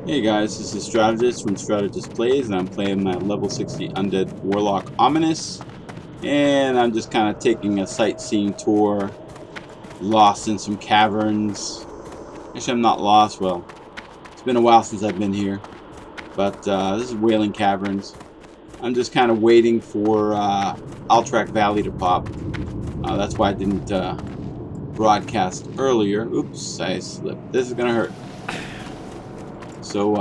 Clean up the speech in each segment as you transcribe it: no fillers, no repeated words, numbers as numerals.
Hey guys, this is Strategist from Strategyst Plays, and I'm playing my level 60 Undead Warlock Ominus. And I'm just kind of taking a sightseeing tour, lost in some caverns. Actually, I'm not lost. Well, it's been a while since I've been here. But this is Wailing Caverns. I'm just kind of waiting for Alterac Valley to pop. That's why I didn't broadcast earlier. Oops, I slipped. This is going to hurt. So,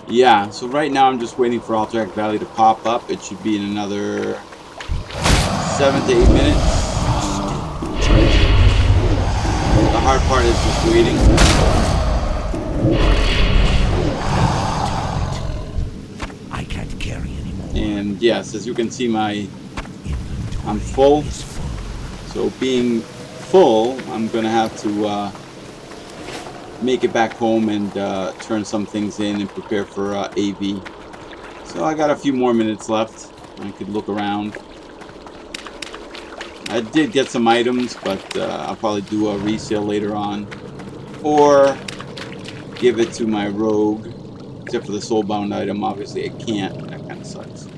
yeah, so right now I'm just waiting for Alterac Valley to pop up. It should be in another 7 to 8 minutes. The hard part is just waiting. I can't carry anymore. And yes, as you can see, I'm full. So being full, I'm gonna have to make it back home and turn some things in and prepare for AV. So I got a few more minutes left. I could look around. I did get some items, but I'll probably do a resale later on, or give it to my rogue. Except for the soulbound item, obviously I can't. That kind of sucks.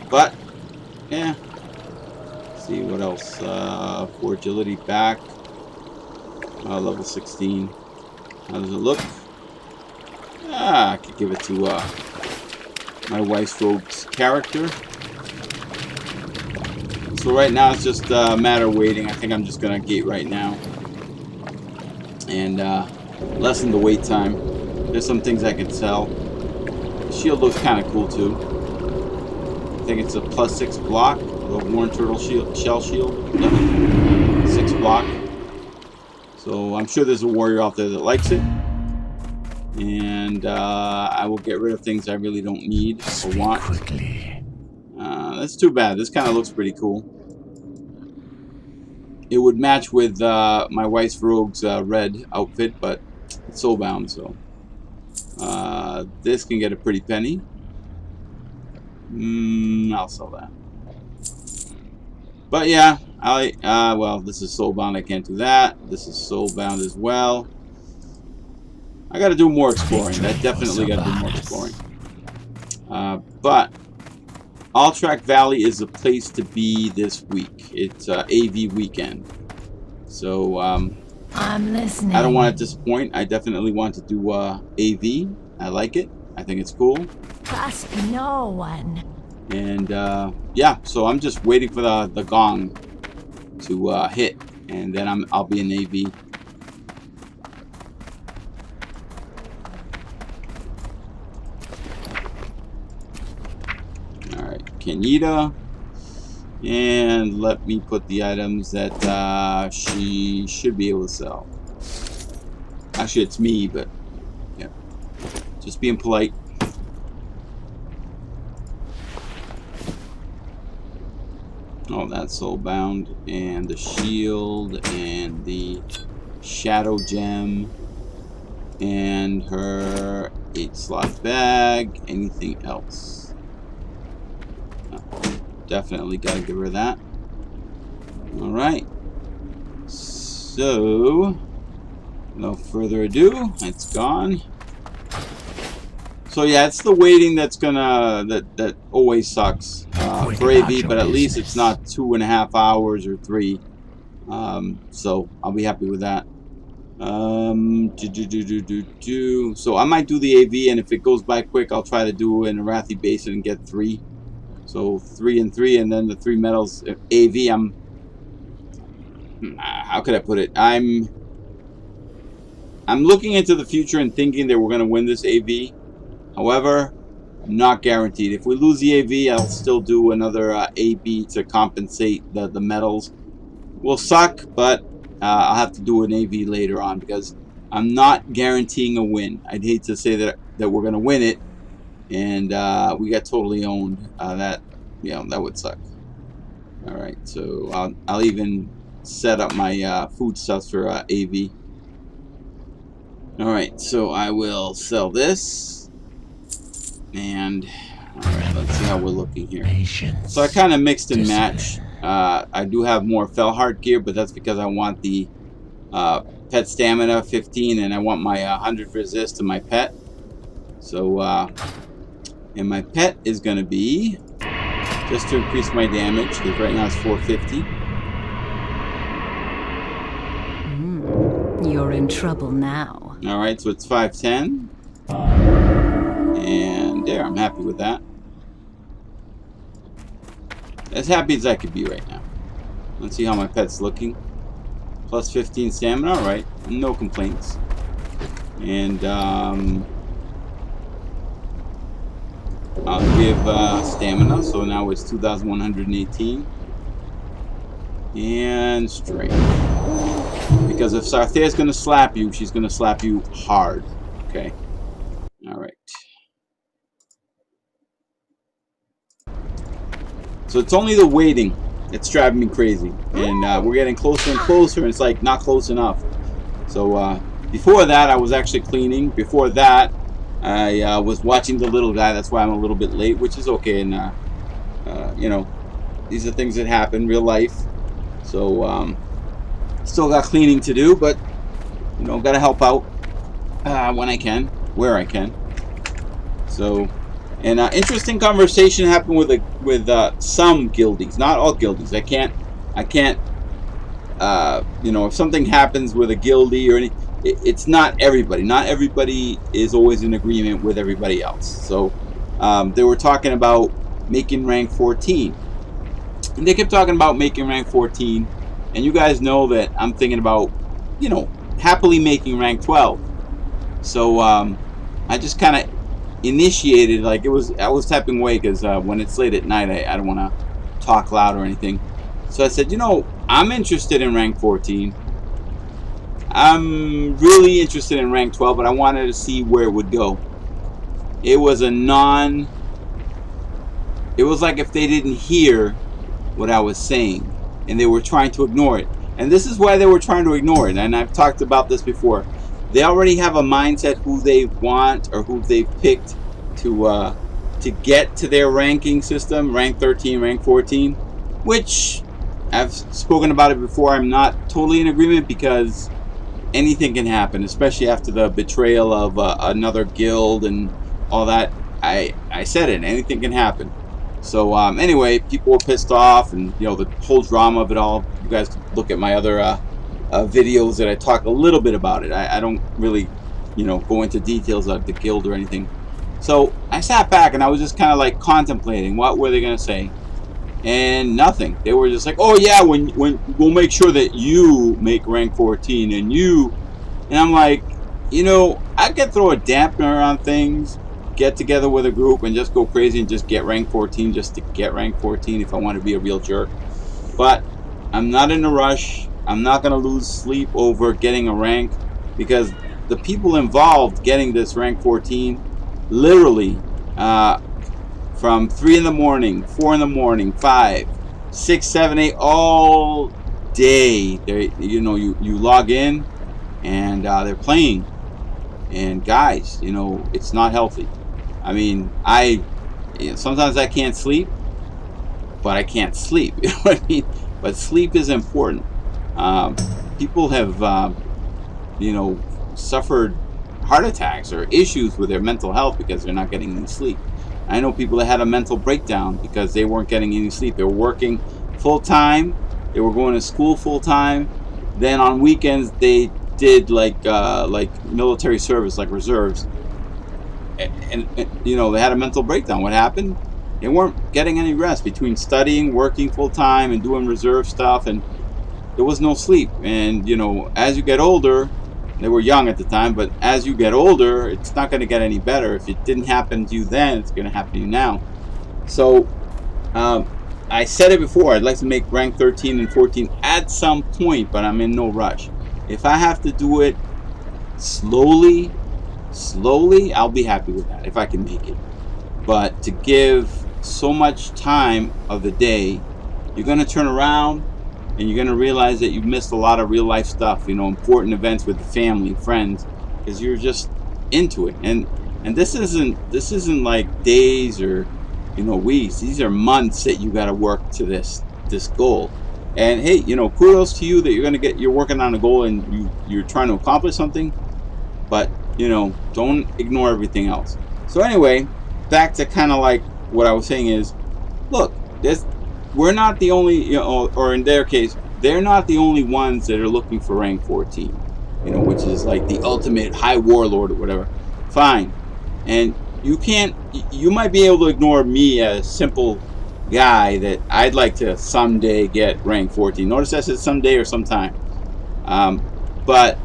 But yeah. Let's see what else. For agility back, level 16. How does it look? I could give it to my wife's rogue's character. So right now it's just a matter of waiting. I think I'm just gonna gate right now and lessen the wait time. There's some things I can sell. The shield looks kind of cool too. I think it's a +6 block. The Worn Turtle shield, shell shield. Yep. 6 block. So I'm sure there's a warrior out there that likes it. And I will get rid of things I really don't need or want. That's too bad. This kind of looks pretty cool. It would match with my wife's rogue's red outfit, but it's soulbound, so this can get a pretty penny. I'll sell that. But yeah, well, this is soulbound. I can't do that. This is soulbound as well. I got to do more exploring. I definitely got to do more exploring. But Alterac Valley is a place to be this week. It's AV weekend. So I'm listening. I don't want to disappoint. I definitely want to do AV. I like it. I think it's cool. Trust no one. And yeah, so I'm just waiting for the gong to hit, and then I'll be in AV. Kenita, and let me put the items that she should be able to sell. Actually, it's me, but yeah, just being polite. Oh, that's soulbound, and the shield, and the shadow gem, and her 8-slot bag. Anything else? Definitely got to give her that. Alright. So, no further ado, it's gone. So yeah, it's the waiting that's gonna, that always sucks for AV, but at least it's not 2.5 hours or 3. So I'll be happy with that. So I might do the AV, and if it goes by quick, I'll try to do an Arathi Basin and get 3. So 3 and 3, and then the 3 medals. AV, how could I put it? I'm looking into the future and thinking that we're going to win this AV. However, not guaranteed. If we lose the AV, I'll still do another AB to compensate the medals. Will suck, but I'll have to do an AV later on because I'm not guaranteeing a win. I'd hate to say that we're going to win it, and we got totally owned. That would suck. All right, so I'll even set up my foodstuffs for AV. All right, so I will sell this, and all right, let's see how we're looking here. So I kind of mixed and matched. I do have more Fellheart gear, but that's because I want the Pet stamina 15, and I want my 100 resist to my pet. So, and my pet is going to be, just to increase my damage, because right now it's 450. You're in trouble now. Alright, so it's 510. And there, I'm happy with that. As happy as I could be right now. Let's see how my pet's looking. Plus 15 stamina, alright. No complaints. And I'll give stamina, so now it's 2,118. And straight. Because if Sarthea's going to slap you, she's going to slap you hard. Okay. Alright. So it's only the waiting that's driving me crazy. And we're getting closer and closer, and it's like not close enough. So before that, I was actually cleaning. Before that, I was watching the little guy. That's why I'm a little bit late, which is okay. And, you know, these are things that happen, real life. So still got cleaning to do, but, you know, got to help out when I can, where I can. So, and interesting conversation happened with some guildies, not all guildies. I can't, you know, if something happens with a guildie or any, it's not everybody. Not everybody is always in agreement with everybody else. So, they were talking about making rank 14, and they kept talking about making rank 14, and you guys know that I'm thinking about, you know, happily making rank 12. So, I just kind of initiated, like, I was typing away because when it's late at night, I don't want to talk loud or anything. So I said, you know, I'm interested in rank 14. I'm really interested in rank 12, but I wanted to see where it would go. It was it was like if they didn't hear what I was saying and they were trying to ignore it. And this is why they were trying to ignore it. And I've talked about this before. They already have a mindset who they want or who they've picked to get to their ranking system, rank 13, rank 14, which I've spoken about it before. I'm not totally in agreement because anything can happen, especially after the betrayal of another guild and all that. I said it, anything can happen. So anyway, people were pissed off, and you know, the whole drama of it all. You guys can look at my other videos that I talk a little bit about it. I don't really, you know, go into details of the guild or anything. So I sat back and I was just kind of like contemplating what were they gonna say, and nothing. They were just like, oh yeah, when we'll make sure that you make rank 14 and you, and I'm like, you know, I could throw a dampener on things, get together with a group and just go crazy and just get rank 14 just to get rank 14 if I want to be a real jerk. But I'm not in a rush. I'm not going to lose sleep over getting a rank, because the people involved getting this rank 14 literally from 3 in the morning, 4 in the morning, 5, 6, 7, 8 all day. They, you know, you log in and they're playing, and guys, you know, it's not healthy. I mean, sometimes I can't sleep, but I can't sleep. You know what I mean? But sleep is important. People have, you know, suffered heart attacks or issues with their mental health because they're not getting any sleep. I know people that had a mental breakdown because they weren't getting any sleep. They were working full time. They were going to school full time. Then on weekends they did like military service, like reserves. And you know, they had a mental breakdown. What happened? They weren't getting any rest between studying, working full time, and doing reserve stuff, and there was no sleep. And you know, as you get older, they were young at the time, but as you get older, it's not going to get any better. If it didn't happen to you then, it's going to happen to you now. So I said it before, I'd like to make rank 13 and 14 at some point, but I'm in no rush. If I have to do it slowly, I'll be happy with that if I can make it. But to give so much time of the day, you're going to turn around and you're going to realize that you've missed a lot of real life stuff, you know, important events with the family, friends, because you're just into it. And this isn't like days or, you know, weeks. These are months that you got to work to this goal. And hey, you know, kudos to you that you're working on a goal and you're trying to accomplish something. But you know, don't ignore everything else. So anyway, back to kind of like what I was saying is, look, we're not the only, you know, or in their case, they're not the only ones that are looking for rank 14, you know, which is like the ultimate high warlord or whatever. Fine. And you might be able to ignore me, a simple guy that I'd like to someday get rank 14. Notice I said someday or sometime. But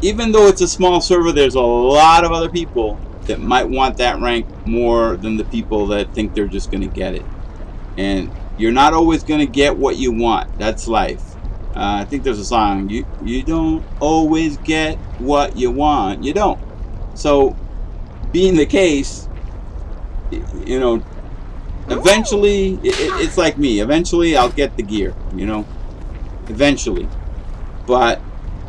even though it's a small server, there's a lot of other people that might want that rank more than the people that think they're just going to get it. And you're not always going to get what you want. That's life. I think there's a song. You don't always get what you want. You don't. So, being the case, you know, eventually, it's like me. Eventually, I'll get the gear. You know, eventually. But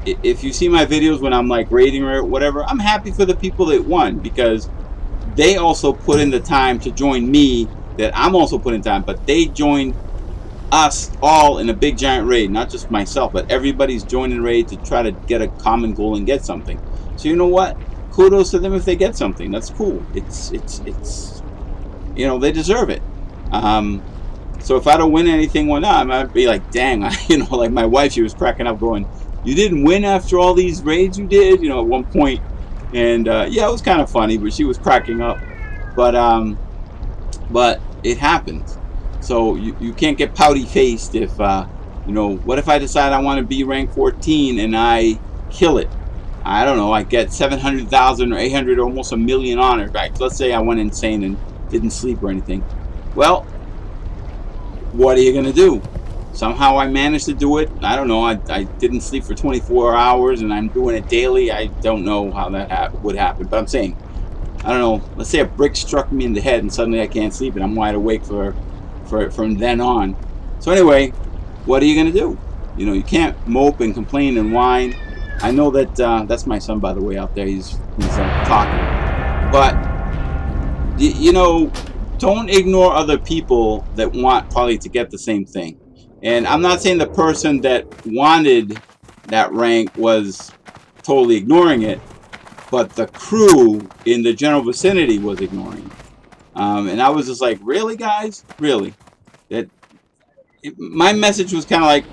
if you see my videos when I'm like raiding or whatever, I'm happy for the people that won because they also put in the time to join me that I'm also putting time, but they joined us all in a big giant raid, not just myself, but everybody's joining raid to try to get a common goal and get something. So you know what? Kudos to them if they get something. That's cool. It's you know, they deserve it. So if I don't win anything one time, I'd be like, dang, you know, like my wife, she was cracking up going, you didn't win after all these raids you did, you know, at one point. And yeah, it was kind of funny, but she was cracking up. But it happens. So you can't get pouty faced if you know, what if I decide I want to be rank 14 and I kill it? I don't know, I get 700,000 or 800 or almost a million honors, right? Let's say I went insane and didn't sleep or anything. Well, what are you gonna do? Somehow I managed to do it. I don't know. I didn't sleep for 24 hours and I'm doing it daily. I don't know how that would happen, but I'm saying, I don't know. Let's say a brick struck me in the head and suddenly I can't sleep and I'm wide awake from then on. So anyway, what are you gonna do? You know, you can't mope and complain and whine. I know that that's my son, by the way, out there. He's talking, but you know, don't ignore other people that want probably to get the same thing. And I'm not saying the person that wanted that rank was totally ignoring it, but the crew in the general vicinity was ignoring it. And I was just like, really, guys? Really? My message was kind of like,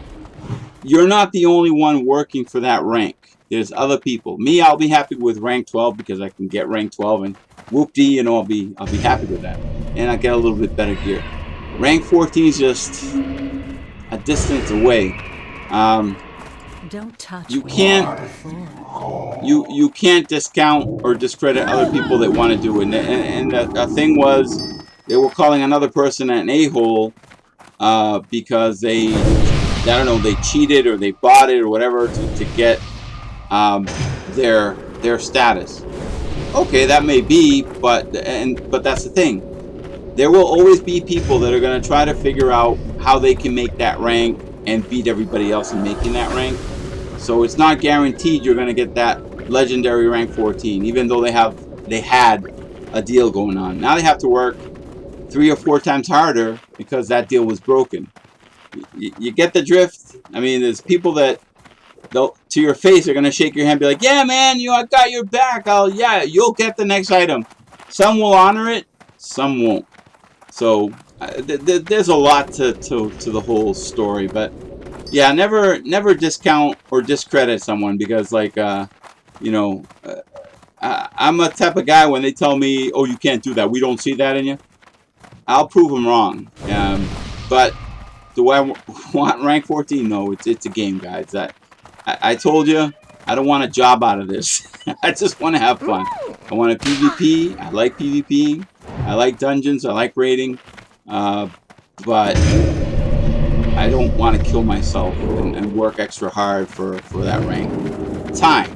you're not the only one working for that rank. There's other people. Me, I'll be happy with rank 12 because I can get rank 12 and whoop-dee, you know, I'll be happy with that. And I get a little bit better gear. Rank 14 is just a distance away. Don't touch you can't discount or discredit other people that want to do it. And the thing was, they were calling another person an a-hole because they, I don't know, they cheated or they bought it or whatever to get their status. Okay, that may be, but that's the thing. There will always be people that are going to try to figure out how they can make that rank and beat everybody else in making that rank. So it's not guaranteed you're going to get that legendary rank 14, even though they had a deal going on. Now they have to work 3 or 4 times harder because that deal was broken. You get the drift? I mean, there's people that they'll, to your face, they're going to shake your hand and be like, yeah, man, you know, I got your back. Yeah, you'll get the next item. Some will honor it, some won't. So there's a lot to the whole story, but yeah, never discount or discredit someone because, like, you know, I'm a type of guy when they tell me, oh, you can't do that, we don't see that in you, I'll prove them wrong. But do I want rank 14? No, it's a game, guys. I told you, I don't want a job out of this. I just want to have fun. I want to PvP. I like PvPing. I like dungeons. I like raiding. But I don't want to kill myself and work extra hard for that rank. Time.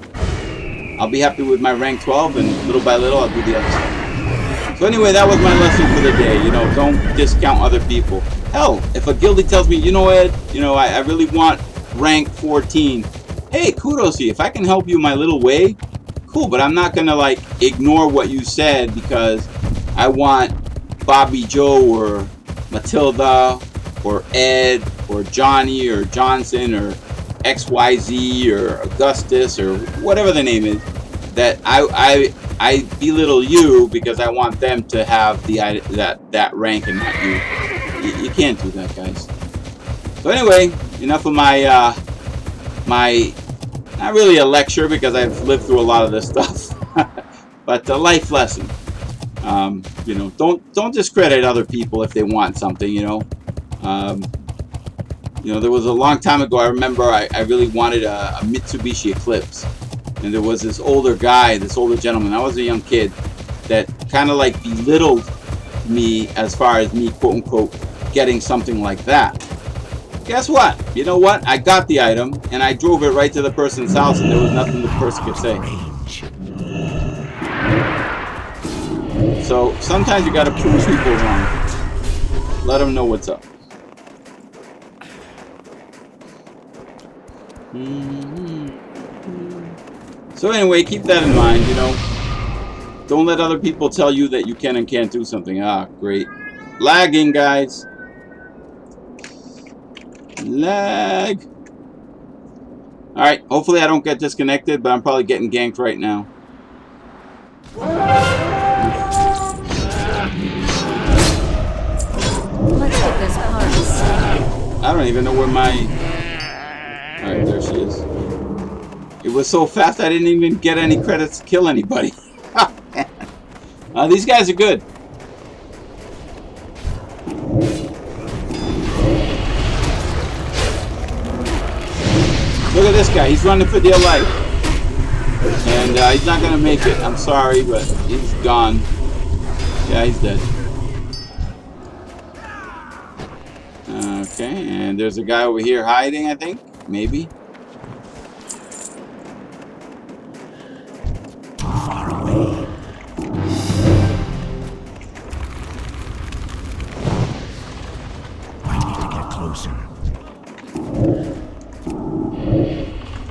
I'll be happy with my rank 12, and little by little, I'll do the other stuff. So anyway, that was my lesson for the day. You know, don't discount other people. Hell, if a guildie tells me, you know, Ed, you know, I really want rank 14. Hey, kudos to you. If I can help you my little way, cool. But I'm not going to, like, ignore what you said because I want Bobby Joe or Matilda or Ed or Johnny or Johnson or XYZ or Augustus or whatever the name is, that I belittle you because I want them to have that rank and not you. You can't do that, guys. So anyway, enough of my my, not really a lecture because I've lived through a lot of this stuff, but a life lesson. You know, don't discredit other people if they want something. You know, there was a long time ago. I remember I really wanted a Mitsubishi Eclipse, and there was this older guy, this older gentleman. I was a young kid that kind of like belittled me as far as me, quote unquote, getting something like that. Guess what? You know what? I got the item, and I drove it right to the person's house, and there was nothing the person could say. So, sometimes you gotta prove people wrong. Let them know what's up. So anyway, keep that in mind, you know. Don't let other people tell you that you can and can't do something. Ah, great. Lagging, guys. Lag. Alright, hopefully I don't get disconnected, but I'm probably getting ganked right now. Let's get this car safe. I don't even know where my... Alright, there she is. It was so fast I didn't even get any credits to kill anybody. These guys are good. Look at this guy. He's running for dear life. And he's not going to make it. I'm sorry, but he's gone. Yeah, he's dead. Okay, and there's a guy over here hiding, I think. Maybe. Too far away. I need to get closer.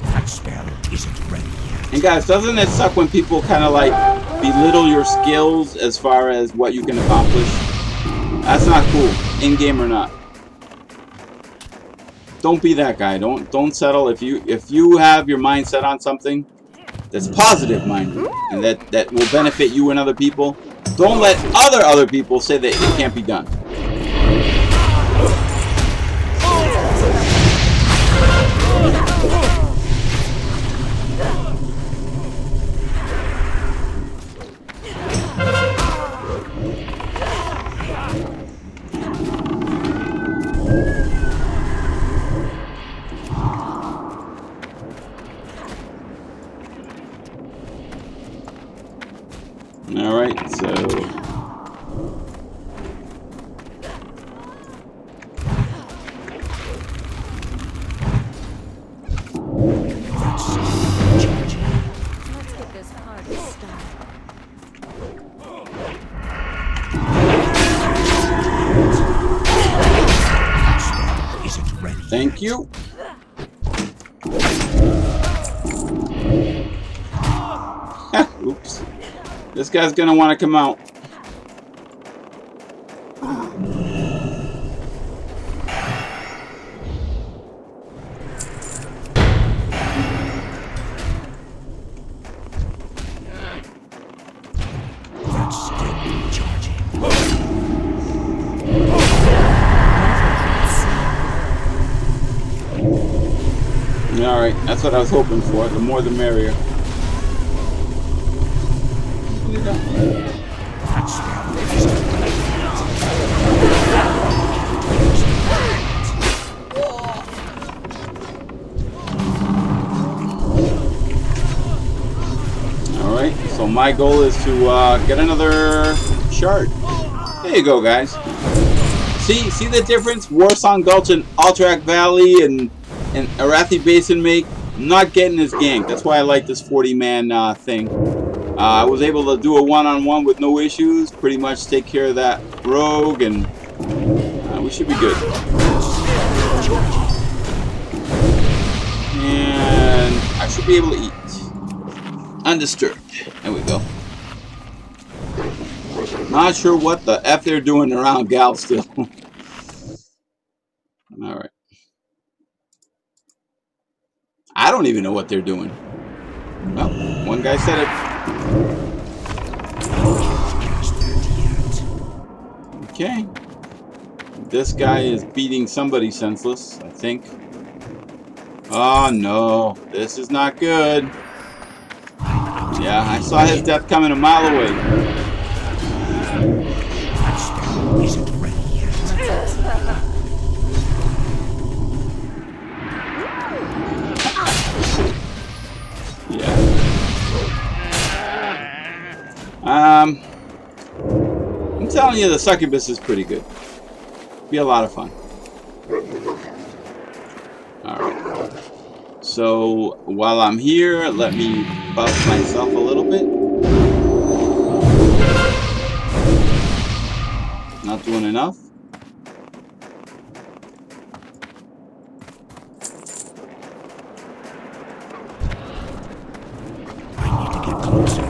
That spell isn't ready yet. And guys, doesn't it suck when people kind of like belittle your skills as far as what you can accomplish? That's not cool, in-game or not. Don't be that guy. Don't settle. If you have your mind set on something that's positive minded and that will benefit you and other people, don't let other people say that it can't be done. Alright, so... Let's get this car to stop. Isn't ready. Thank you. Oops. This guy's gonna want to come out. That's still charging. Alright, that's what I was hoping for. The more the merrier. That spell isn't ready. Alright, so my goal is to get another shard. There you go, guys. See the difference? Warsong Gulch and Alterac Valley and Arathi Basin make? I'm not getting this gank. That's why I like this 40-man thing. I was able to do a one-on-one with no issues. Pretty much take care of that rogue, and we should be good. And I should be able to eat. Undisturbed. There we go. Not sure what the F they're doing around Gal still. All right. I don't even know what they're doing. Well, one guy said it. Okay. This guy is beating somebody senseless, I think. Oh no, this is not good. Yeah, I saw his death coming a mile away. Isn't ready yet. Yeah. I'm telling you, the succubus is pretty good. Be a lot of fun. Alright. So, while I'm here, let me buff myself a little bit. Not doing enough. I need to get closer.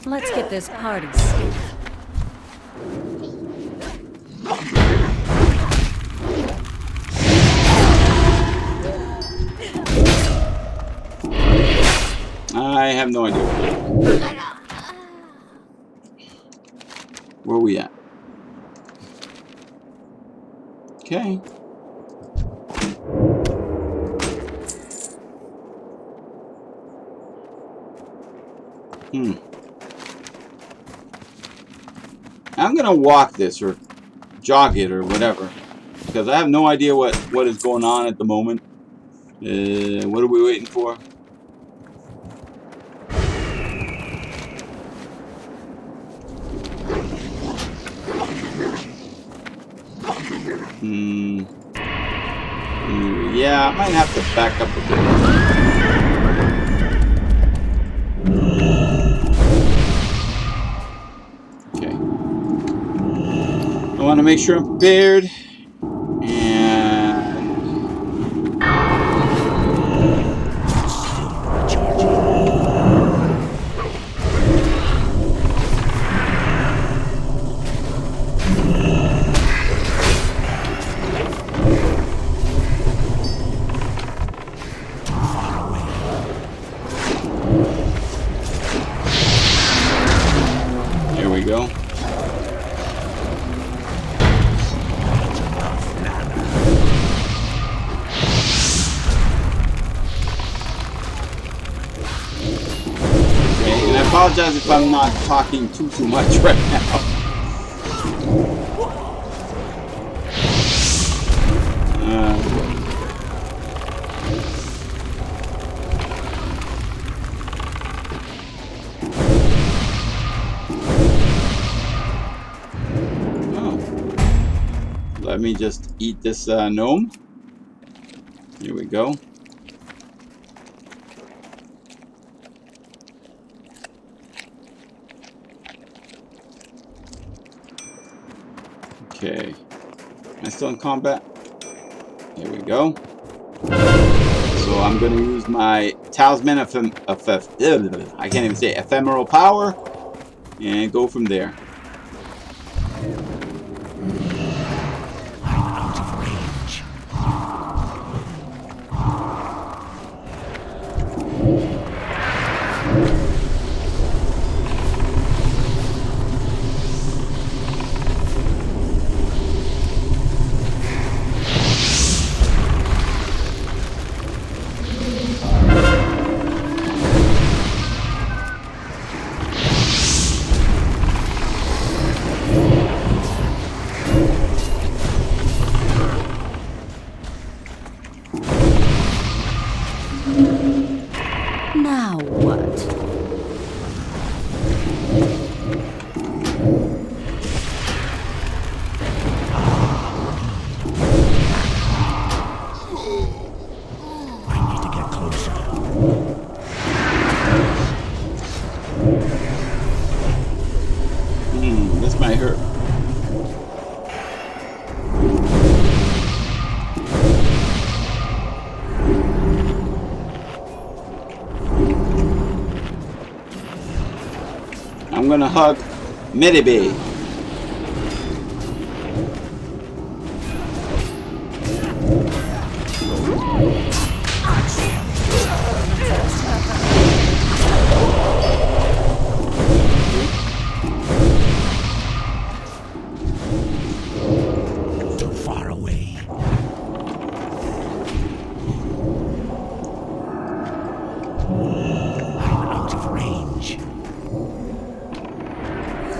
Let's get this party started. I have no idea where we at. Okay. I'm gonna walk this or jog it or whatever, because I have no idea what is going on at the moment. What are we waiting for? Yeah, I might have to back up a bit. Okay. I want to make sure I'm prepared. And there we go. Okay, and I apologize if I'm not talking too much right now. Let me just eat this gnome. Here we go. Okay. Am I still in combat? Here we go. So I'm going to use my talisman I can't even say ephemeral power and go from there. Now what? I need to get closer. This might hurt. I'm gonna hug Medibe. Too far away. I'm out of range.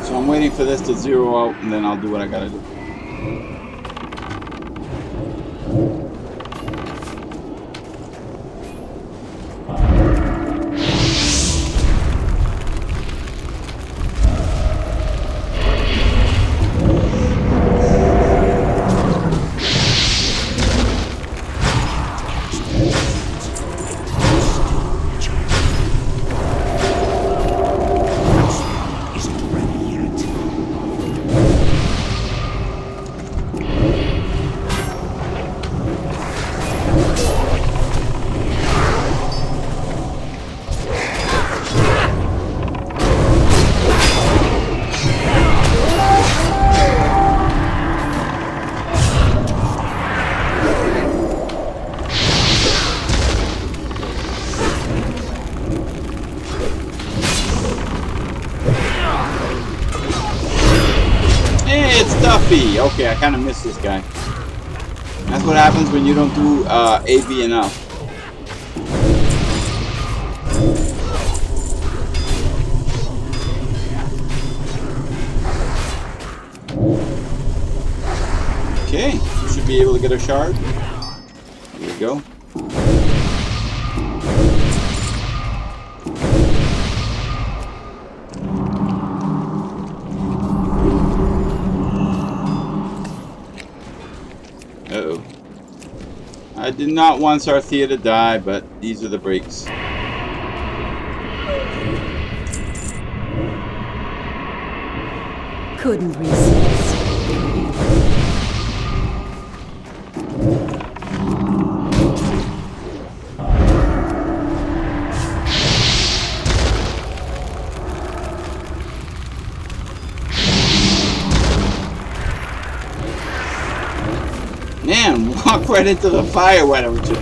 So I'm waiting for this to zero out, and then I'll do what I gotta do. Isn't ready yet. Hey, it's Duffy! Okay, I kind of missed this guy. That's what happens when you don't do AV enough. Okay, should be able to get a shard. There we go. Uh-oh. I did not want Sarthea to die, but these are the breaks. Couldn't resist. Man, walk right into the fire, why don't you?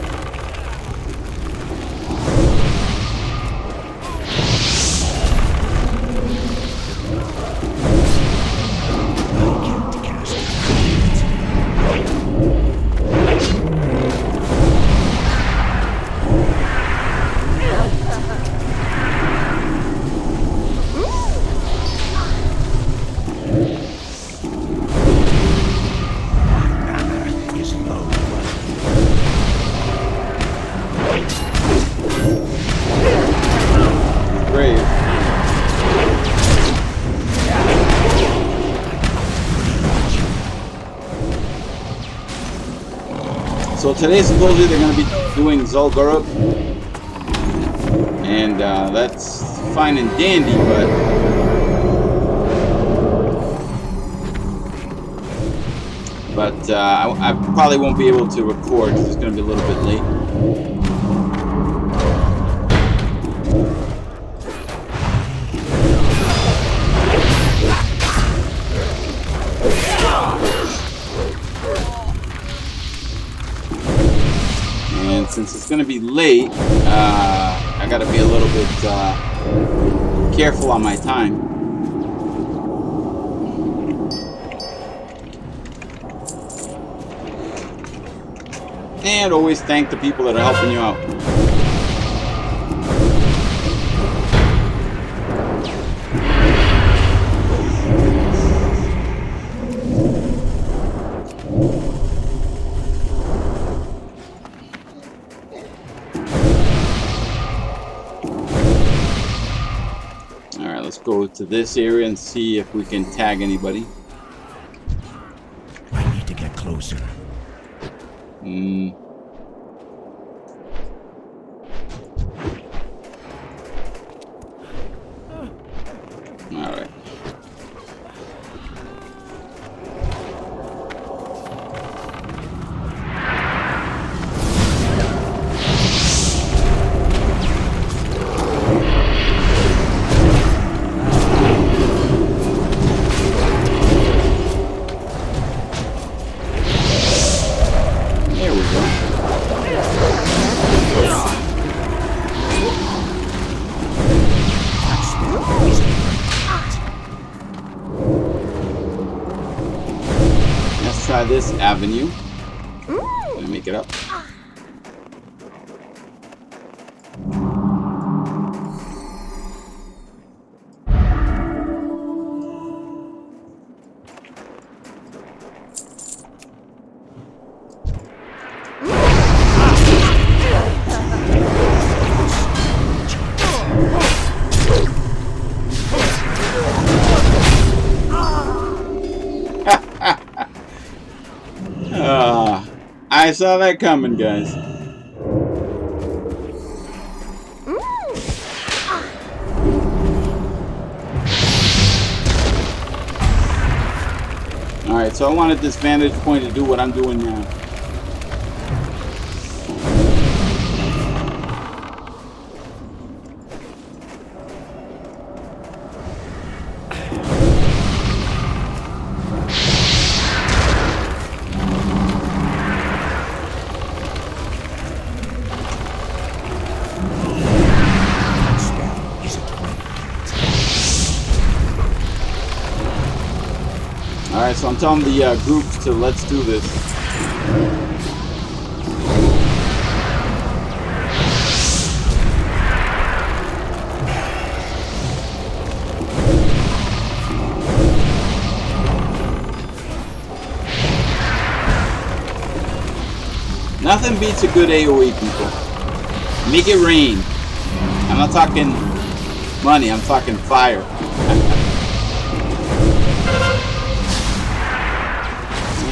So today supposedly they're going to be doing Zul'Gurub, and that's fine and dandy, but I probably won't be able to record because it's going to be a little bit late. And since it's going to be late, I got to be a little bit careful on my time. And always thank the people that are helping you out. Alright, let's go to this area and see if we can tag anybody. I need to get closer. Alright. try this avenue. Gonna make it up. I saw that coming, guys. Alright, so I wanted this vantage point to do what I'm doing now. Alright, so I'm telling the groups to let's do this. Nothing beats a good AoE, people. Make it rain. I'm not talking money, I'm talking fire.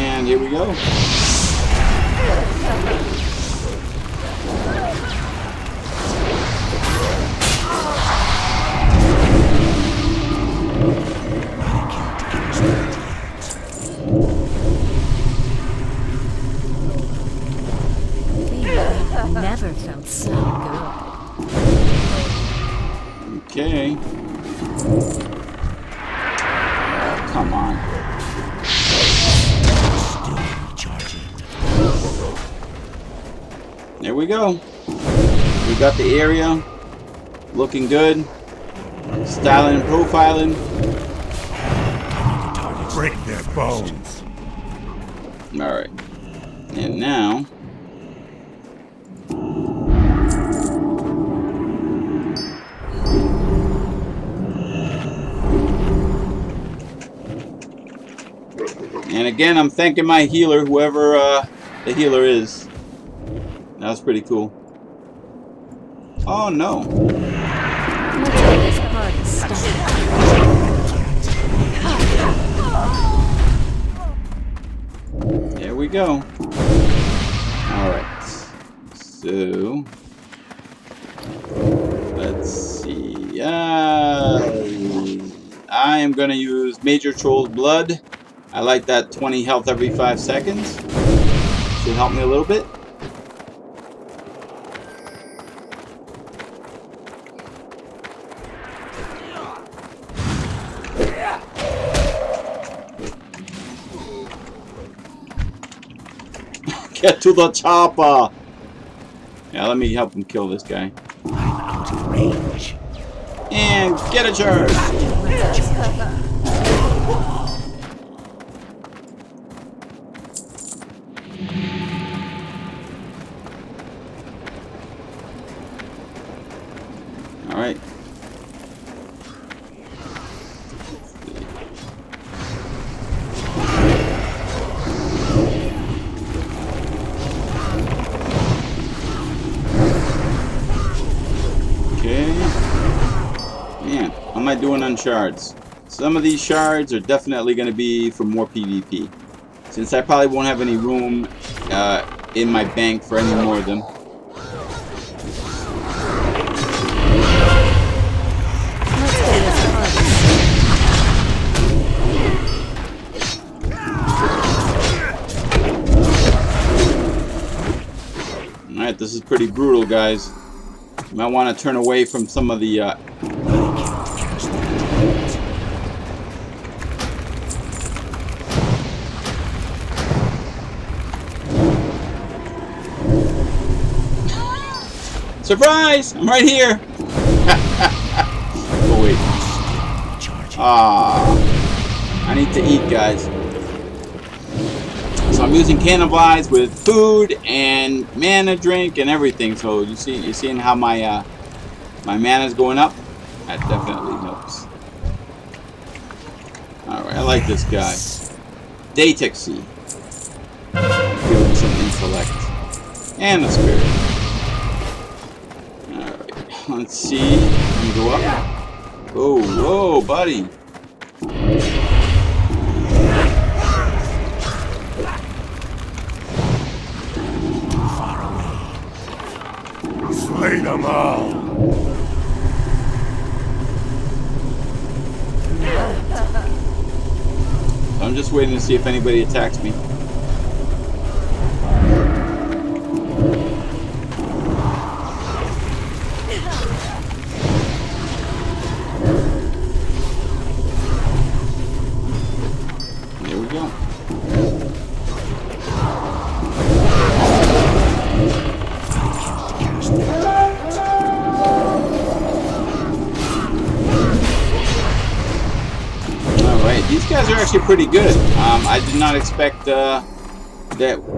And here we go. Never felt so good. Okay. Come on. There we go. We got the area looking good. Styling and profiling. Break their bones. Alright. And now and again, I'm thanking my healer, whoever the healer is. That was pretty cool. Oh no. Let's get this party started. There we go. Alright. So let's see. I am gonna use Major Troll's Blood. I like that 20 health every 5 seconds. Should help me a little bit. Get to the chopper! Yeah, let me help him kill this guy. I'm out of range. And get a charge! Alright. Okay. Man, how am I doing on shards? Some of these shards are definitely going to be for more PvP. Since I probably won't have any room in my bank for any more of them. Alright, this is pretty brutal, guys. You might want to turn away from some of the surprise! I'm right here! Oh wait. Ah, I need to eat, guys. So I'm using Cannibalize with food and mana drink and everything. So you're seeing how my my mana's going up. That definitely helps. All right, I like this guy. Datexy. Give him some intellect and a spirit. All right, let's see. Let me go up. Whoa, whoa, buddy. Slay them all. I'm just waiting to see if anybody attacks me. There we go. These guys are actually pretty good. I did not expect that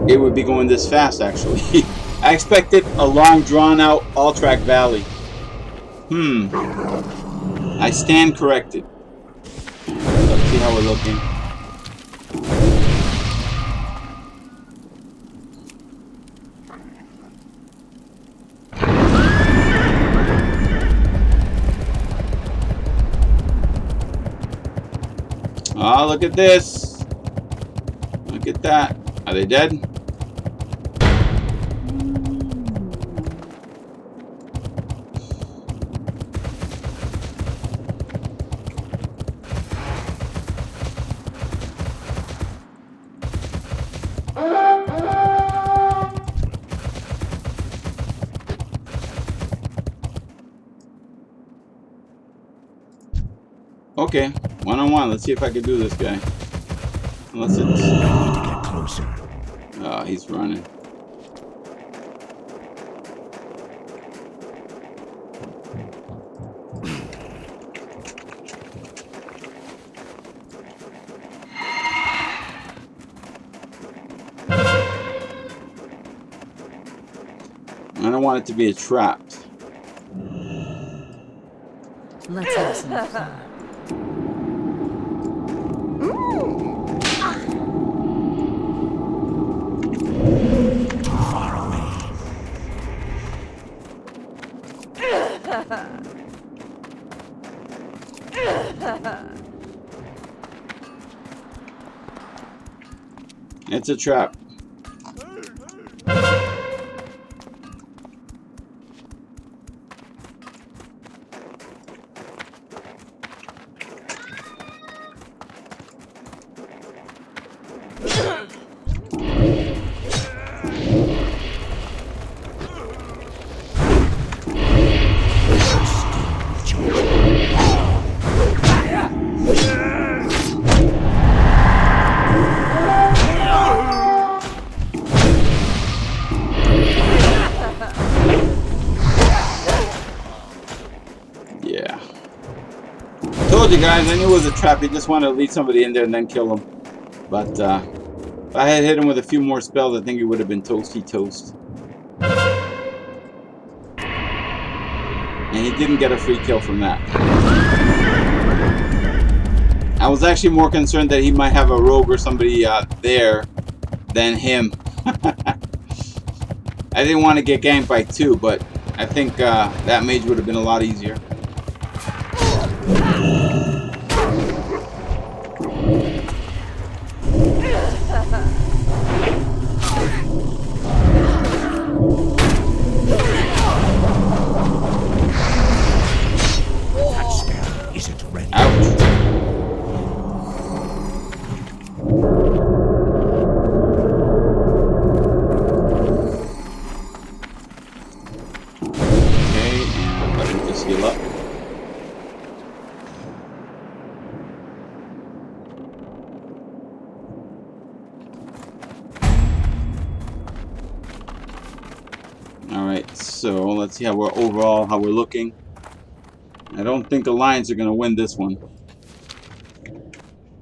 it would be going this fast, actually. I expected a long, drawn-out all-track valley. I stand corrected. Let's see how we're looking. Oh, look at this. Look at that. Are they dead? Okay, one-on-one. Let's see if I can do this guy. Unless it's... I need to get closer. Oh, he's running. I don't want it to be a trap. Let's have some fun. Too far away. It's a trap. Yeah. Told you guys, I knew it was a trap. He just wanted to lead somebody in there and then kill him. But if I had hit him with a few more spells, I think he would have been toasty toast. And he didn't get a free kill from that. I was actually more concerned that he might have a rogue or somebody there than him. I didn't want to get ganked by two, but I think that mage would have been a lot easier. That spell isn't ready. Ouch. Okay, and let me just heal up. Alright, so let's see how we're overall, how we're looking. I don't think the Lions are going to win this one.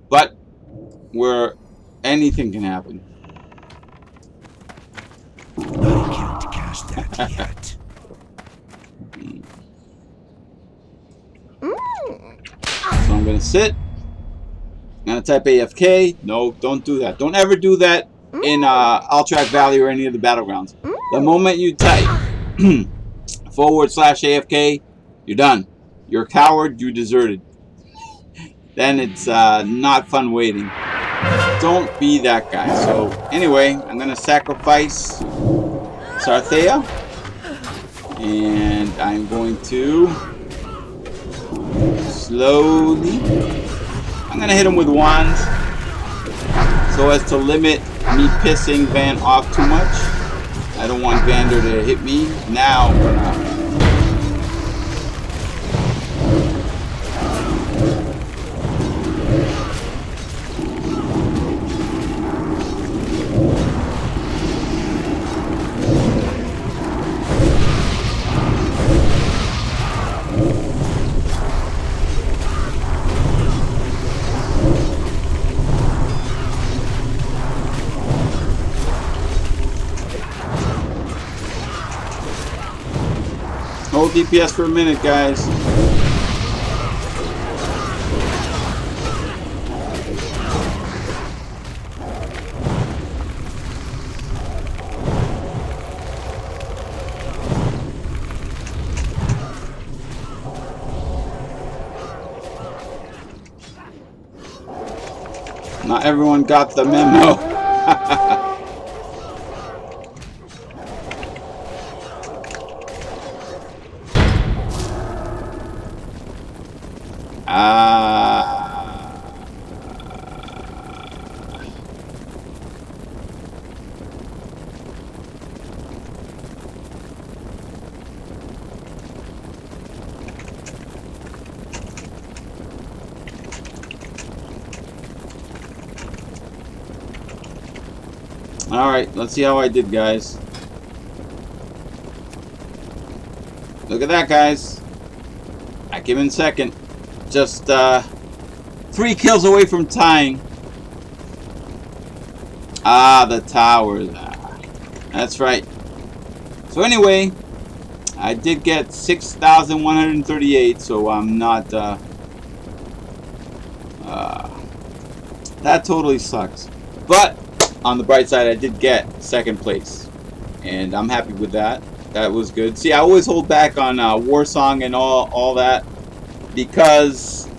But anything can happen. Not yet. So I'm gonna sit. I'm gonna type AFK. No, don't do that. Don't ever do that in Alterac Valley or any of the battlegrounds. The moment you type / AFK, you're done. You're a coward. You deserted. Then it's not fun waiting. Don't be that guy. So anyway, I'm gonna sacrifice Sarthea, and I'm going to slowly. I'm gonna hit him with wands so as to limit me pissing Van off too much. I don't want Vander to hit me. Now I'm gonna. Hold DPS for a minute, guys. Not everyone got the memo. Alright, let's see how I did, guys. Look at that, guys. I came in second. Just 3 kills away from tying. Ah, the towers. That's right. So anyway, I did get 6,138, so I'm not that totally sucks. But on the bright side, I did get 2nd place, and I'm happy with that. That was good. See, I always hold back on Warsong and all that because,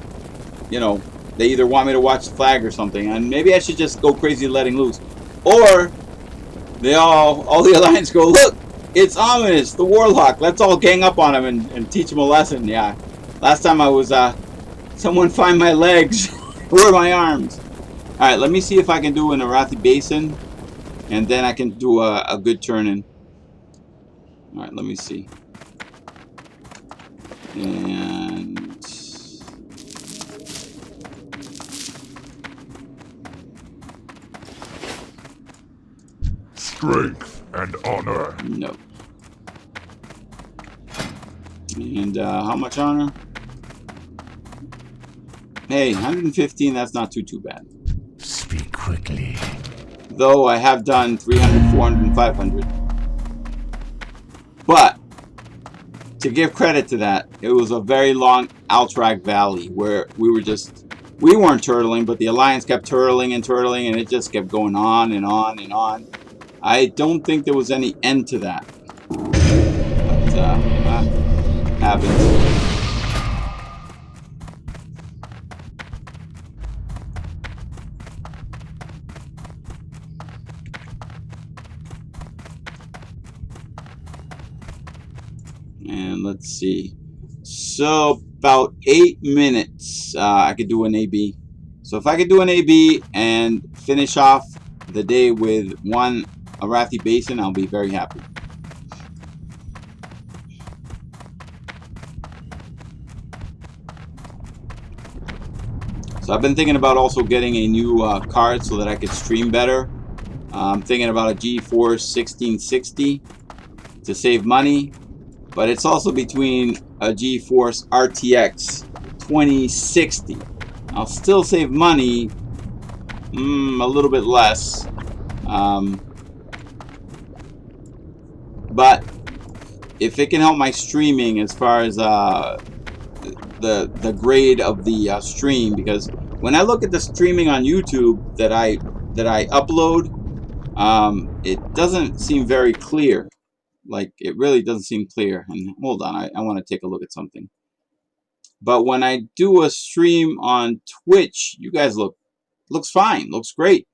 you know, they either want me to watch the flag or something, and maybe I should just go crazy letting loose. Or they all the Alliance go, look, it's Ominus, the Warlock. Let's all gang up on him and teach him a lesson. Yeah. Last time I was, someone find my legs. Where are my arms? Alright, let me see if I can do an Arathi Basin, and then I can do a good turn-in. Alright, let me see. And... Strength and honor. no. And how much honor? Hey, 115, that's not too bad. Speak quickly. Though I have done 300, 400, and 500. But, to give credit to that, it was a very long Alterac Valley where we weren't turtling, but the Alliance kept turtling, and it just kept going on and on and on. I don't think there was any end to that. But, happens. And let's see. So about 8 minutes, I could do an AB. So if I could do an AB and finish off the day with 1 Arathi Basin, I'll be very happy. So I've been thinking about also getting a new card so that I could stream better. I'm thinking about a GeForce 1660 to save money. But it's also between a GeForce RTX 2060. I'll still save money, a little bit less. But if it can help my streaming as far as the grade of the stream, because when I look at the streaming on YouTube that I upload, it doesn't seem very clear. Like, it really doesn't seem clear. And hold on, I want to take a look at something. But when I do a stream on Twitch, you guys looks fine, looks great.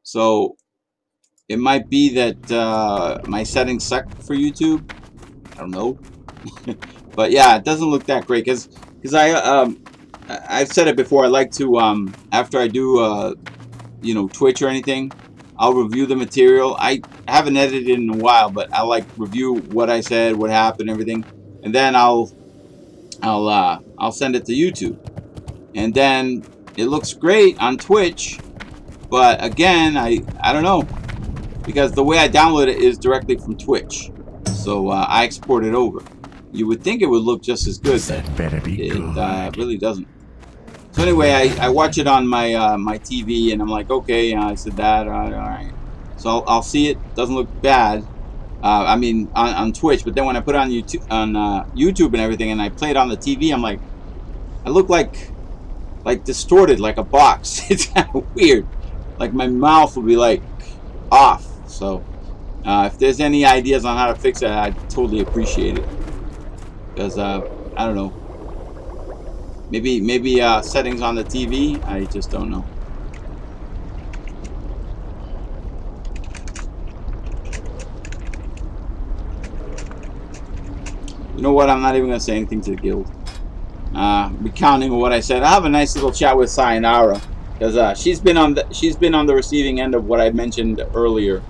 So it might be that my settings suck for YouTube. I don't know. But yeah, it doesn't look that great because I've said it before. I like to after I do you know, Twitch or anything, I'll review the material. I haven't edited in a while, but I like review what I said, what happened, everything, and then I'll send it to YouTube, and then it looks great on Twitch. But again, I don't know, because the way I download it is directly from Twitch, so I export it over. You would think it would look just as good, That better be it good. really doesn't. So anyway, I watch it on my my TV, and I'm like, okay, I said that, all right. So I'll see it. Doesn't look bad. I mean, on Twitch, but then when I put it on YouTube and everything, and I play it on the TV, I'm like, I look like distorted, like a box. It's kind of weird. Like my mouth will be like off. So if there's any ideas on how to fix it, I'd totally appreciate it. Because I don't know. Maybe settings on the TV. I just don't know. You know what? I'm not even gonna say anything to the guild. Recounting what I said, I have a nice little chat with Sayonara, because she's been on the receiving end of what I mentioned earlier,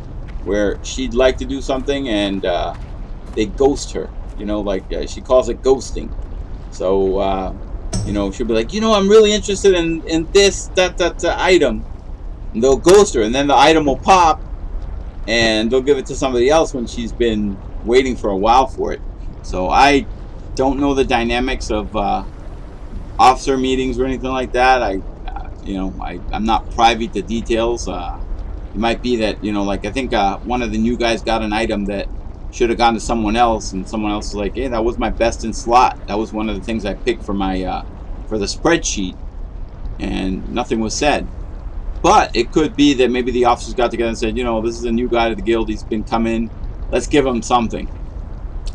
where she'd like to do something and they ghost her. You know, like she calls it ghosting. So you know, she'll be like, you know, I'm really interested in this that item, and they'll ghost her, and then the item will pop, and they'll give it to somebody else when she's been waiting for a while for it. So I don't know the dynamics of officer meetings or anything like that. You know, I'm not privy to details. It might be that, you know, like I think one of the new guys got an item that should have gone to someone else, and someone else was like, hey, that was my best in slot. That was one of the things I picked for my for the spreadsheet, and nothing was said. But it could be that maybe the officers got together and said, you know, this is a new guy to the guild. He's been coming. Let's give him something.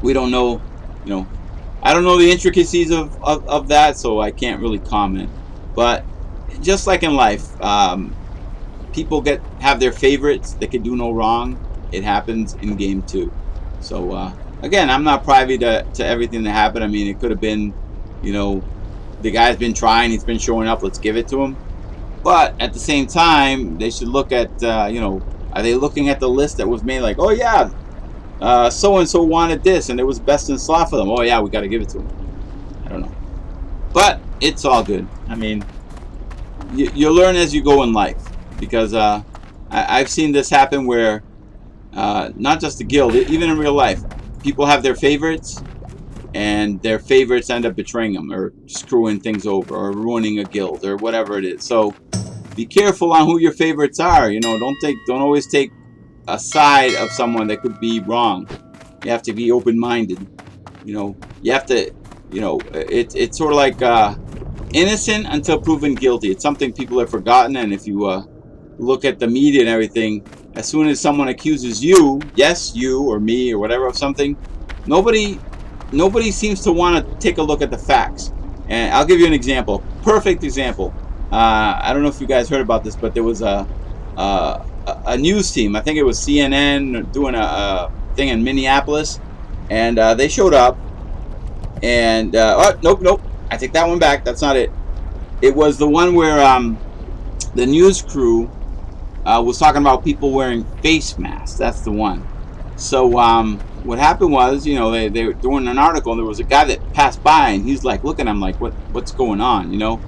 We don't know, you know. I don't know the intricacies of that, so I can't really comment. But just like in life, people have their favorites. They can do no wrong. It happens in game too. So again, I'm not privy to everything that happened. I mean, it could have been, you know, the guy's been trying. He's been showing up. Let's give it to him. But at the same time, they should look at, you know, are they looking at the list that was made? Like, oh yeah, so and so wanted this, and it was best in slot for them. Oh yeah, we got to give it to them. I don't know, but it's all good. I mean, you learn as you go in life, because I've seen this happen where not just the guild, even in real life, people have their favorites, and their favorites end up betraying them or screwing things over or ruining a guild or whatever it is. So be careful on who your favorites are. You know, don't always take a side of someone that could be wrong. You have to be open-minded. You know, you have to, you know, it's sort of like innocent until proven guilty. It's something people have forgotten, and if you look at the media and everything, as soon as someone accuses you, yes, you or me or whatever, of something, nobody seems to want to take a look at the facts. And I'll give you an example, perfect example. I don't know if you guys heard about this, but there was a news team, I think it was CNN, doing a thing in Minneapolis, and they showed up, and oh, nope, I take that one back. That's not it. It was the one where the news crew was talking about people wearing face masks. That's the one. So what happened was, you know, they were doing an article, and there was a guy that passed by, and he's like looking at him like, what's going on, you know?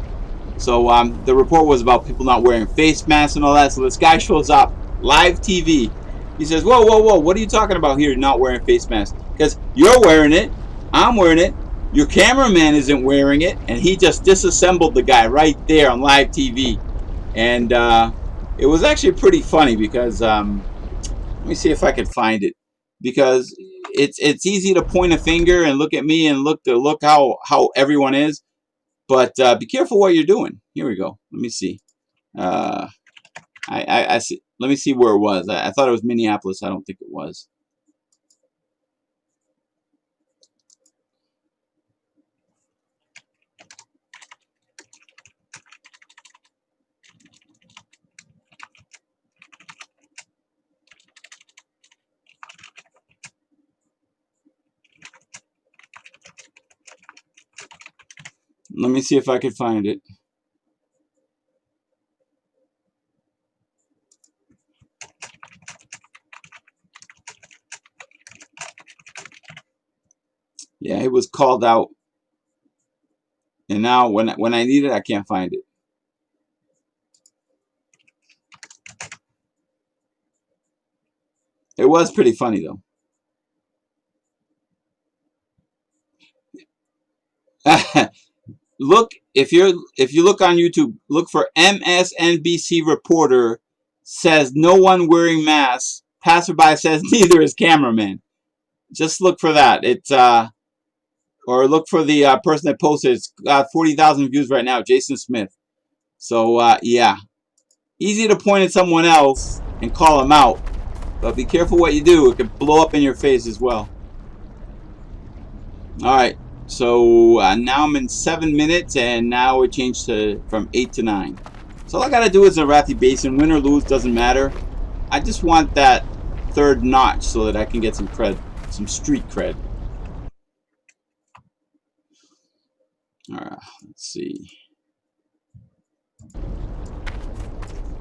So the report was about people not wearing face masks and all that. So this guy shows up, live TV. He says, whoa, what are you talking about here, not wearing face masks? Because you're wearing it, I'm wearing it, your cameraman isn't wearing it, and he just disassembled the guy right there on live TV. And it was actually pretty funny because, let me see if I can find it. Because, it's easy to point a finger and look at me and look how everyone is, but be careful what you're doing. Here we go. Let me see. I see. Let me see where it was. I thought it was Minneapolis. I don't think it was. Let me see if I could find it. Yeah, it was called out, and now when I need it, I can't find it. It was pretty funny though. Look, if you look on YouTube, look for MSNBC reporter says no one wearing masks. Passerby says neither is cameraman. Just look for that. It's or look for the person that posted. It's got 40,000 views right now, Jason Smith. So yeah, easy to point at someone else and call them out, but be careful what you do. It could blow up in your face as well. All right. So now I'm in 7 minutes, and now it changed from 8 to 9. So all I gotta do is a Arathi Basin, win or lose, doesn't matter. I just want that third notch so that I can get some cred, some street cred. All right, let's see.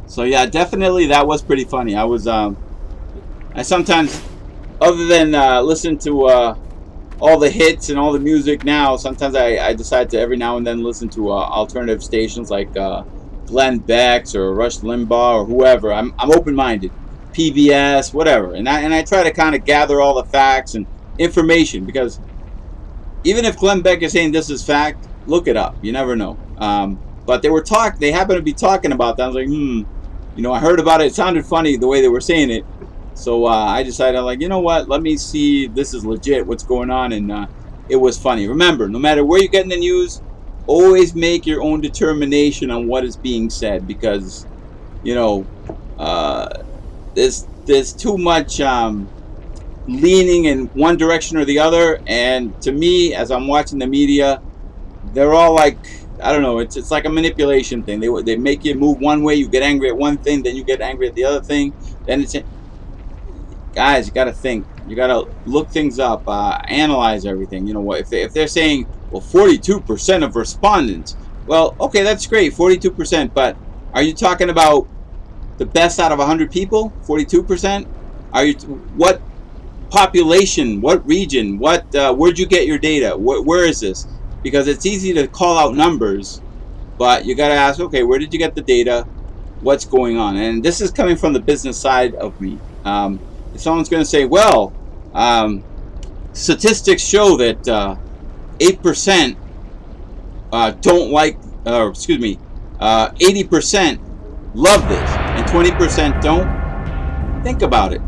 So yeah, definitely that was pretty funny. I was I sometimes, other than listen to all the hits and all the music now, sometimes I decide to every now and then listen to alternative stations like Glenn Beck's or Rush Limbaugh or whoever. I'm open-minded, PBS, whatever, and I try to kind of gather all the facts and information, because even if Glenn Beck is saying this is fact, look it up. You never know. But they happen to be talking about that. I was like, you know, I heard about it. It sounded funny the way they were saying it. So I decided, like, you know what? Let me see if this is legit, what's going on. And it was funny. Remember, no matter where you're getting the news, always make your own determination on what is being said, because, you know, there's too much leaning in one direction or the other. And to me, as I'm watching the media, they're all like, I don't know, it's like a manipulation thing. They make you move one way, you get angry at one thing, then you get angry at the other thing. Then it's... Guys, you got to think. You got to look things up, analyze everything. You know what? If they're saying, well, 42% of respondents, well, okay, that's great, 42%. But are you talking about the best out of 100 people? 42%? Are you? What population? What region? What? Where'd you get your data? Where is this? Because it's easy to call out numbers, but you got to ask, okay, where did you get the data? What's going on? And this is coming from the business side of me. If someone's going to say, well, statistics show that 8% don't like, or excuse me, 80% love this and 20% don't. Think about it.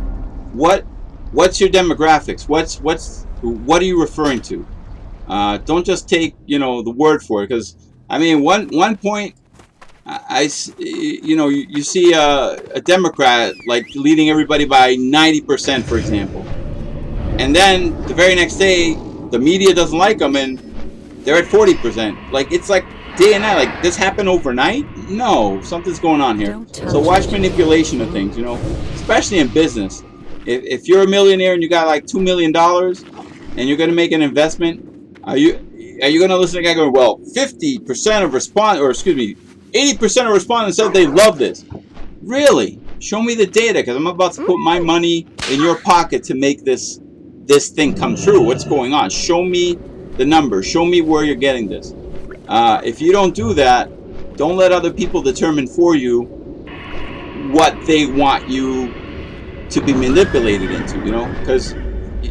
What's your demographics? What are you referring to? Don't just take, you know, the word for it, because I mean, one point, you know, you see a Democrat like leading everybody by 90%, for example, and then the very next day the media doesn't like them and they're at 40%. Like, it's like day and night. Like, this happened overnight? No, something's going on here. So watch manipulation of things, you know, especially in business. If you're a millionaire and you got like $2 million and you're going to make an investment, are you going to listen to a guy going, well, 50% of respondents, or excuse me, 80% of respondents said they love this? Really? Show me the data, because I'm about to put my money in your pocket to make this thing come true. What's going on? Show me the numbers. Show me where you're getting this. If you don't do that, don't let other people determine for you what they want you to be manipulated into, you know, because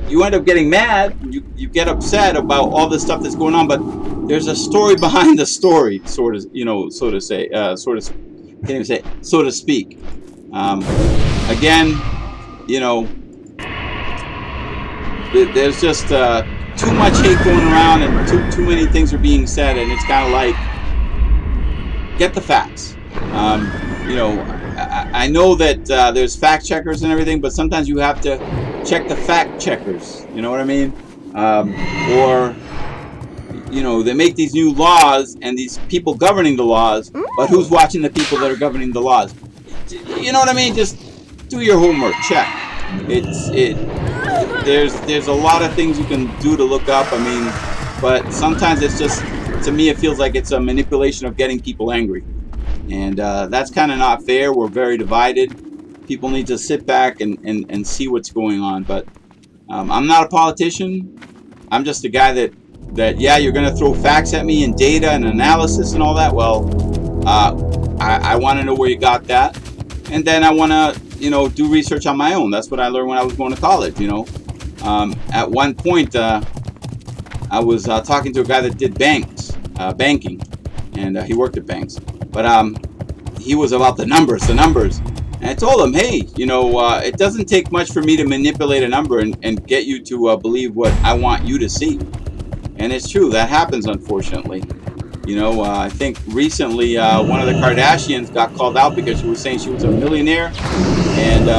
you end up getting mad, you get upset about all this stuff that's going on, but there's a story behind the story, sort of, you know, so to say, can't even say, so to speak. Again, you know, there's just too much hate going around, and too many things are being said, and it's kind of like, get the facts. You know, I know that there's fact checkers and everything, but sometimes you have to check the fact checkers. You know what I mean? Or, you know, they make these new laws and these people governing the laws, but who's watching the people that are governing the laws? You know what I mean? Just do your homework. Check. There's a lot of things you can do to look up. I mean, but sometimes it's just, to me, it feels like it's a manipulation of getting people angry. And that's kind of not fair. We're very divided. People need to sit back and see what's going on. But I'm not a politician. I'm just a guy that yeah, you're going to throw facts at me and data and analysis and all that. Well, I want to know where you got that. And then I want to, you know, do research on my own. That's what I learned when I was going to college, you know. At one point, I was talking to a guy that did banking. And he worked at banks. But he was about the numbers. And I told him, hey, you know, it doesn't take much for me to manipulate a number and get you to believe what I want you to see. And it's true. That happens, unfortunately. You know, I think recently one of the Kardashians got called out because she was saying she was a millionaire. And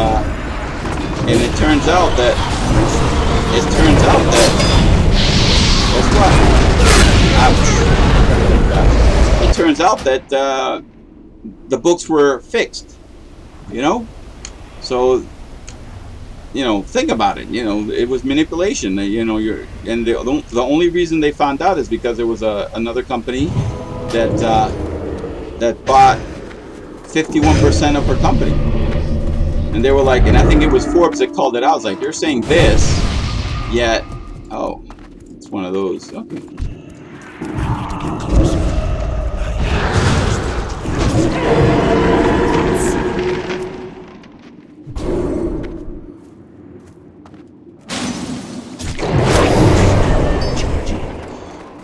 it turns out that... Guess what? It turns out that the books were fixed, you know? So, you know, think about it. You know, it was manipulation. You know, the only reason they found out is because there was another company that bought 51% of her company. And they were like, and I think it was Forbes that called it out. I was like, you're saying this, yet, oh, it's one of those. Okay. I need to get closer.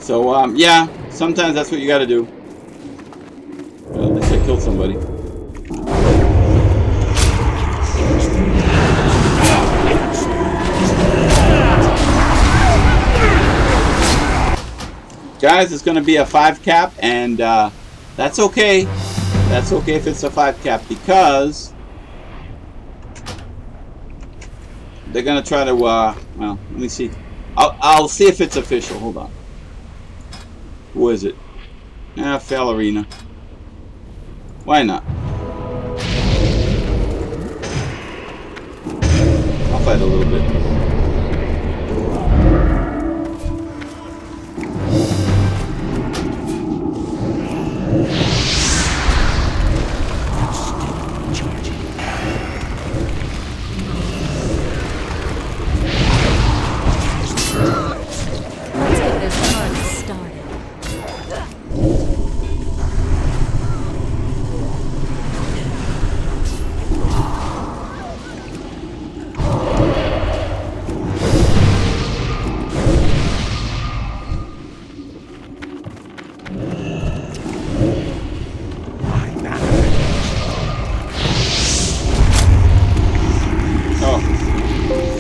So, yeah, sometimes that's what you got to do. Well, at least I killed somebody. Guys, it's going to be a 5 cap, and that's okay. That's okay if it's a 5 cap, because they're going to try to, well, let me see. I'll see if it's official. Hold on. Who is it? Fail Arena. Why not? I'll fight a little bit. Let's get this party started.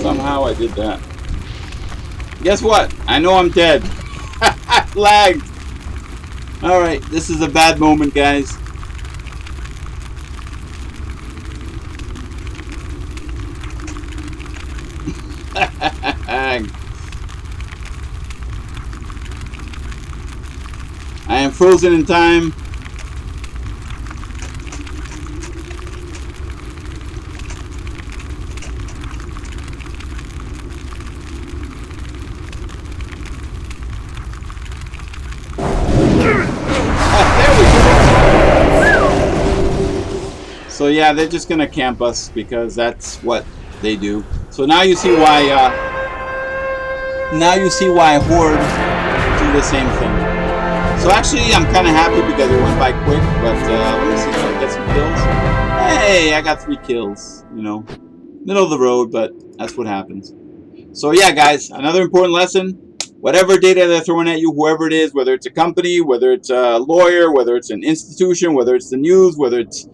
Somehow I did that. Guess what? I know I'm dead. I lagged. Alright, this is a bad moment, guys. I am frozen in time. So yeah, they're just gonna camp us because that's what they do. So now you see why. Now you see why Horde do the same thing. So actually, I'm kind of happy because it went by quick. But let me see if I can get some kills. Hey, I got 3 kills. You know, middle of the road, but that's what happens. So yeah, guys, another important lesson. Whatever data they're throwing at you, whoever it is, whether it's a company, whether it's a lawyer, whether it's an institution, whether it's the news, whether it's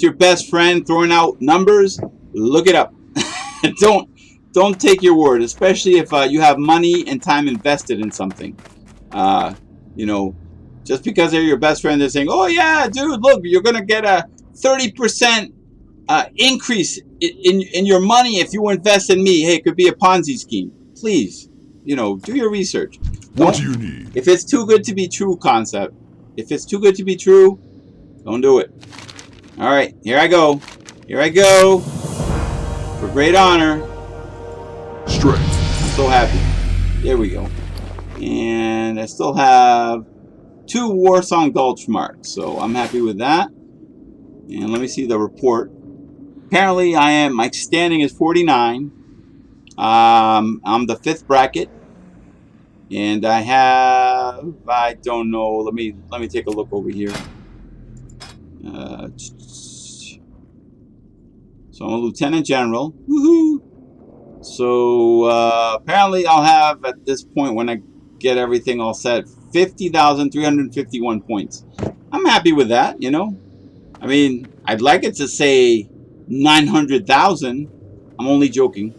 your best friend throwing out numbers, look it up. don't take your word, especially if you have money and time invested in something. You know, just because they're your best friend, they're saying, "Oh yeah, dude, look, you're gonna get a 30% increase in your money if you invest in me." Hey, it could be a Ponzi scheme. Please, do your research. What Don't. do you need? If it's too good to be true concept. If it's too good to be true, don't do it. All right, here I go. Here I go. For great honor. Strength. I'm so happy. There we go. And I still have 2 Warsong Gulch marks, so I'm happy with that. And let me see the report. Apparently, my standing is 49. I'm the 5th bracket, and I don't know. Let me take a look over here. So I'm a lieutenant general. Woohoo! So apparently, I'll have at this point, when I get everything all set, 50,351 points. I'm happy with that. I mean, I'd like it to say 900,000. I'm only joking,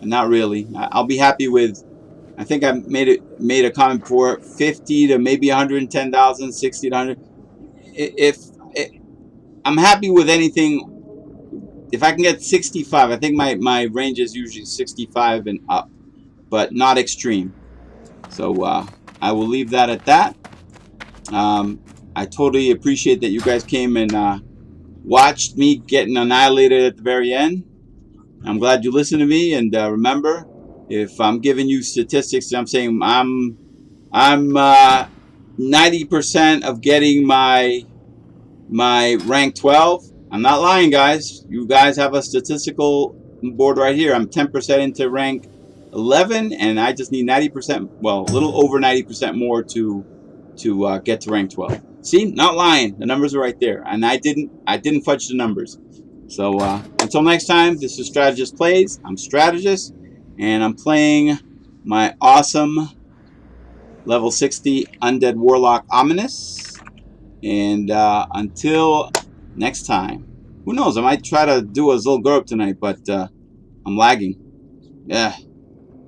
not really. I'll be happy with. I think I made a comment before, 50 to maybe 110,000, 60 to 100. If I'm happy with anything, if I can get 65, I think my range is usually 65 and up, but not extreme. So I will leave that at that. I totally appreciate that you guys came and watched me getting annihilated at the very end. I'm glad you listened to me, and remember, if I'm giving you statistics, I'm saying I'm 90% of getting my rank 12. I'm not lying, guys. You guys have a statistical board right here. I'm 10% into rank 11, and I just need 90%. Well, a little over 90% more to get to rank 12. See, not lying. The numbers are right there, and I didn't fudge the numbers. So until next time, this is Strategyst Plays. I'm Strategyst, and I'm playing my awesome level 60 Undead Warlock Ominus. And until next time, who knows? I might try to do a Zul'Gurub tonight, but I'm lagging. Yeah,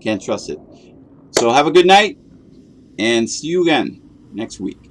can't trust it. So have a good night, and see you again next week.